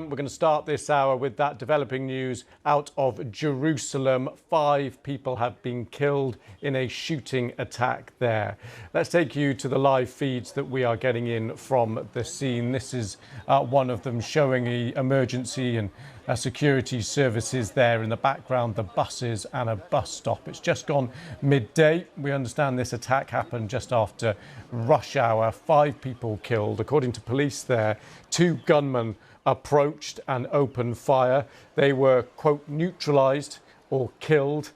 We're going to start this hour with that developing news out of Jerusalem. 5 people have been killed in a shooting attack there. Let's take you to the live feeds that we are getting in from the scene. This is one of them showing the emergency and security services there in the background, the buses and a bus stop. It's just gone midday. We understand this attack happened just after rush hour. 5 people killed. According to police there, 2 gunmen approached and opened fire. They were, quote, neutralised or killed.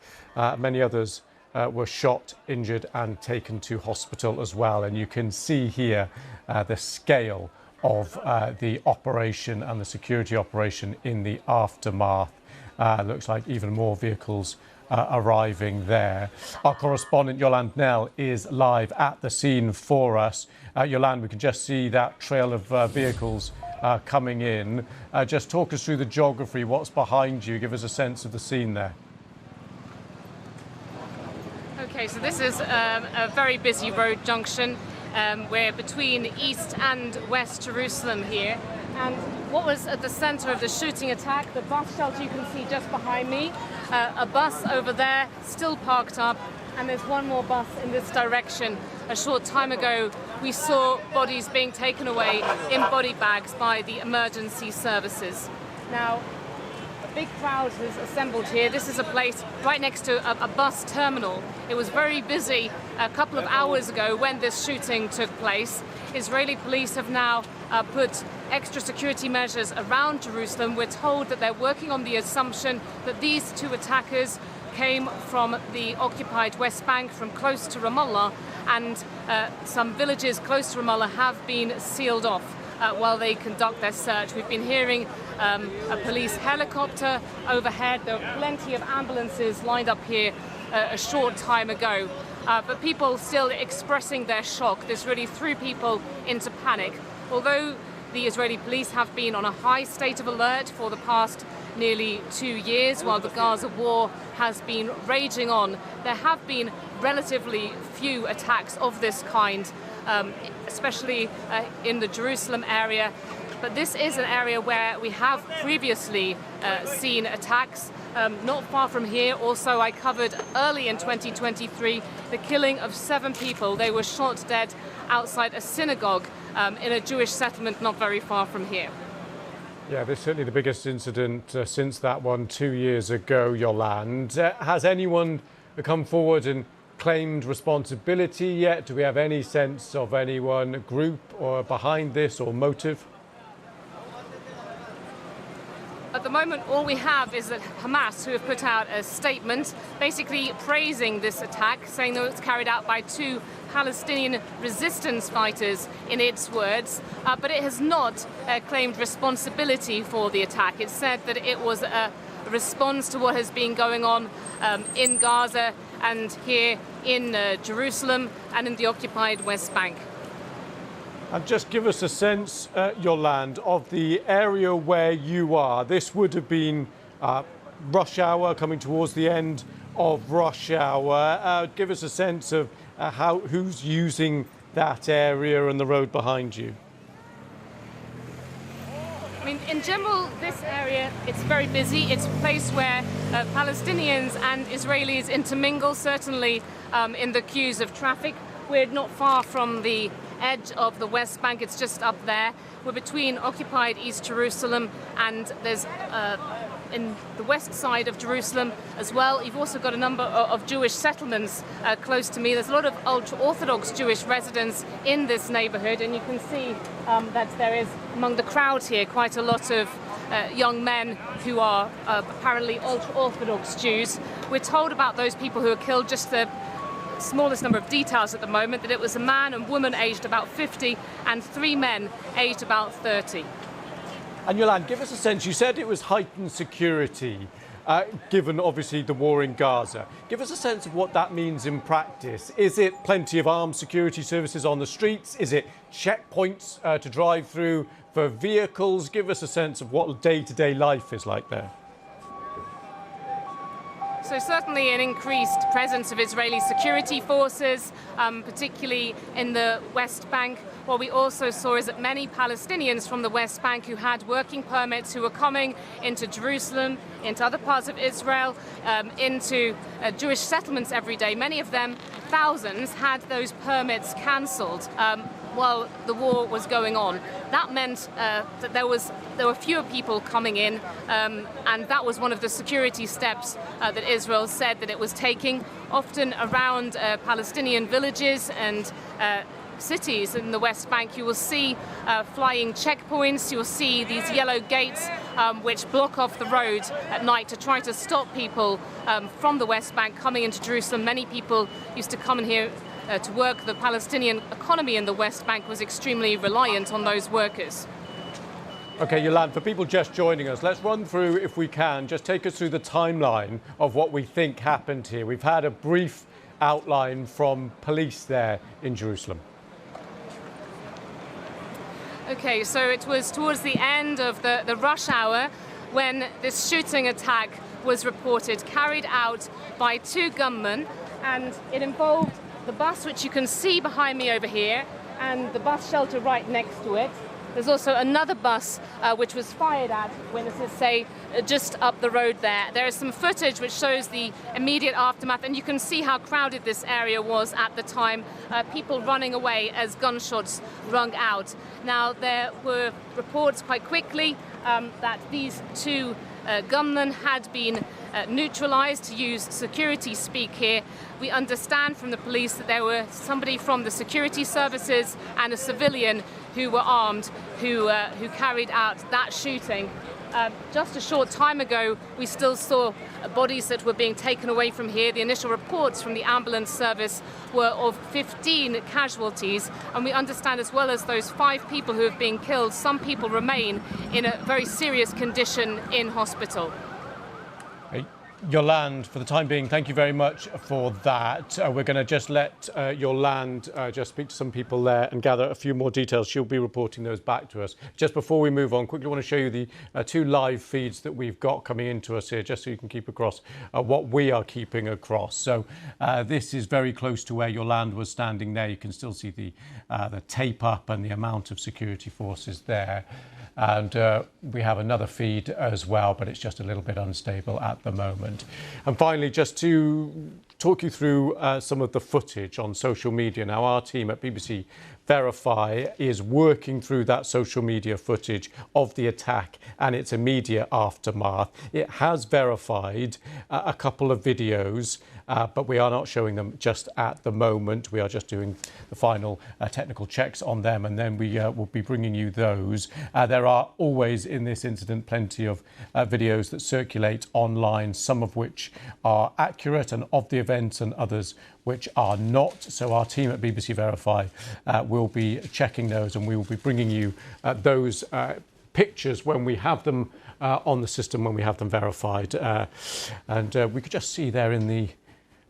Many others were shot, injured and taken to hospital as well. And you can see here the scale of the operation and the security operation in the aftermath. Looks like even more vehicles arriving there. Our correspondent Yolande Nell is live at the scene for us. Yolande, we can just see that trail of vehicles coming in. Just talk us through the geography, what's behind you, give us a sense of the scene there. Okay, so this is a very busy road junction. We're between East and West Jerusalem here. And what was at the center of the shooting attack, the bus shelter you can see just behind me, a bus over there still parked up, and there's one more bus in this direction. A short time ago, we saw bodies being taken away in body bags by the emergency services. Now, a big crowd has assembled here. This is a place right next to a bus terminal. It was very busy a couple of hours ago when this shooting took place. Israeli police have now put extra security measures around Jerusalem. We're told that they're working on the assumption that these 2 attackers came from the occupied West Bank, from close to Ramallah, and some villages close to Ramallah have been sealed off while they conduct their search. We've been hearing a police helicopter overhead. There are plenty of ambulances lined up here a short time ago. But people still expressing their shock. This really threw people into panic. Although the Israeli police have been on a high state of alert for the past nearly 2 years while the Gaza war has been raging on, there have been relatively few attacks of this kind, especially in the Jerusalem area. But this is an area where we have previously seen attacks. Not far from here, also, I covered early in 2023 the killing of 7 people. They were shot dead outside a synagogue in a Jewish settlement not very far from here. Yeah, this is certainly the biggest incident since that one 2 years ago, Yolande. Has anyone come forward and claimed responsibility yet? Do we have any sense of anyone, group or behind this or motive? At the moment, all we have is that Hamas, who have put out a statement basically praising this attack, saying that it was carried out by 2 Palestinian resistance fighters, in its words, but it has not claimed responsibility for the attack. It said that it was a response to what has been going on in Gaza and here in Jerusalem and in the occupied West Bank. And just give us a sense, Yolande, of the area where you are. This would have been rush hour, coming towards the end of rush hour. Give us a sense of who's using that area and the road behind you. I mean, in general, this area, it's very busy. It's a place where Palestinians and Israelis intermingle, certainly in the queues of traffic. We're not far from the edge of the West Bank. It's just up there. We're between occupied East Jerusalem and there's in the west side of Jerusalem as well. You've also got a number of Jewish settlements close to me. There's a lot of ultra-Orthodox Jewish residents in this neighborhood, and you can see that there is among the crowd here quite a lot of young men who are apparently ultra-Orthodox Jews. We're told about those people who are killed, just the smallest number of details at the moment, that it was a man and woman aged about 50 and 3 men aged about 30. And Yolande, give us a sense, you said it was heightened security, given obviously the war in Gaza. Give us a sense of what that means in practice. Is it plenty of armed security services on the streets? Is it checkpoints to drive through for vehicles? Give us a sense of what day-to-day life is like there. So certainly an increased presence of Israeli security forces, particularly in the West Bank. What we also saw is that many Palestinians from the West Bank who had working permits, who were coming into Jerusalem, into other parts of Israel, into Jewish settlements every day, many of them, thousands, had those permits cancelled while the war was going on. That meant that there were fewer people coming in, and that was one of the security steps that Israel said that it was taking, often around Palestinian villages and cities in the West Bank. You will see flying checkpoints, you will see these yellow gates which block off the road at night to try to stop people from the West Bank coming into Jerusalem. Many people used to come in here to work. The Palestinian economy in the West Bank was extremely reliant on those workers. OK, Yolande, for people just joining us, let's run through, if we can, just take us through the timeline of what we think happened here. We've had a brief outline from police there in Jerusalem. OK, so it was towards the end of the rush hour when this shooting attack was reported, carried out by two gunmen, and it involved the bus, which you can see behind me over here, and the bus shelter right next to it. There's also another bus which was fired at, witnesses say, just up the road there. There is some footage which shows the immediate aftermath, and you can see how crowded this area was at the time, people running away as gunshots rung out. Now, there were reports quite quickly that these two gunmen had been neutralized, to use security speak here. We understand from the police that there were somebody from the security services and a civilian who were armed who carried out that shooting. Just a short time ago, we still saw bodies that were being taken away from here. The initial reports from the ambulance service were of 15 casualties, and we understand, as well as those 5 people who have been killed, some people remain in a very serious condition in hospital. Yolande, for the time being, thank you very much for that. We're going to just let Yolande just speak to some people there and gather a few more details. She'll be reporting those back to us. Just before we move on, quickly want to show you the 2 live feeds that we've got coming into us here, just so you can keep across what we are keeping across. So this is very close to where Yolande was standing there. You can still see the tape up and the amount of security forces there. And we have another feed as well, but it's just a little bit unstable at the moment. And finally, just to talk you through some of the footage on social media. Now, our team at BBC Verify is working through that social media footage of the attack and its immediate aftermath. It has verified a couple of videos, but we are not showing them just at the moment. We are just doing the final technical checks on them, and then we will be bringing you those. There are always, in this incident, plenty of videos that circulate online, some of which are accurate and of the events, and others which are not. So our team at BBC Verify will be checking those, and we will be bringing you those pictures when we have them on the system, when we have them verified. And we could just see there in the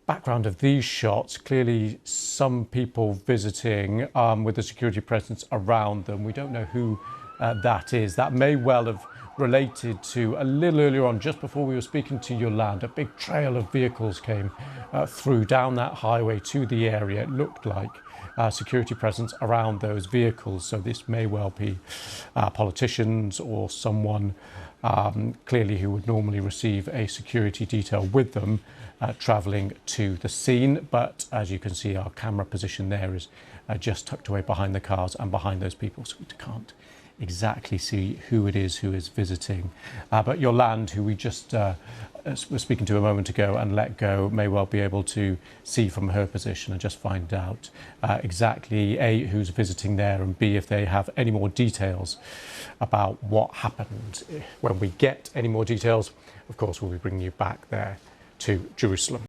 background of these shots, clearly some people visiting with the security presence around them. We don't know who that is. That may well have related to a little earlier on, just before we were speaking to Yolande, a big trail of vehicles came through down that highway to the area. It looked like security presence around those vehicles. So this may well be politicians or someone clearly who would normally receive a security detail with them travelling to the scene. But as you can see, our camera position there is just tucked away behind the cars and behind those people, so we can't exactly see who it is who is visiting. But Yolande, who we just were speaking to a moment ago and let go, may well be able to see from her position and just find out exactly A, who's visiting there, and B, if they have any more details about what happened. When we get any more details, of course, we'll be bringing you back there to Jerusalem.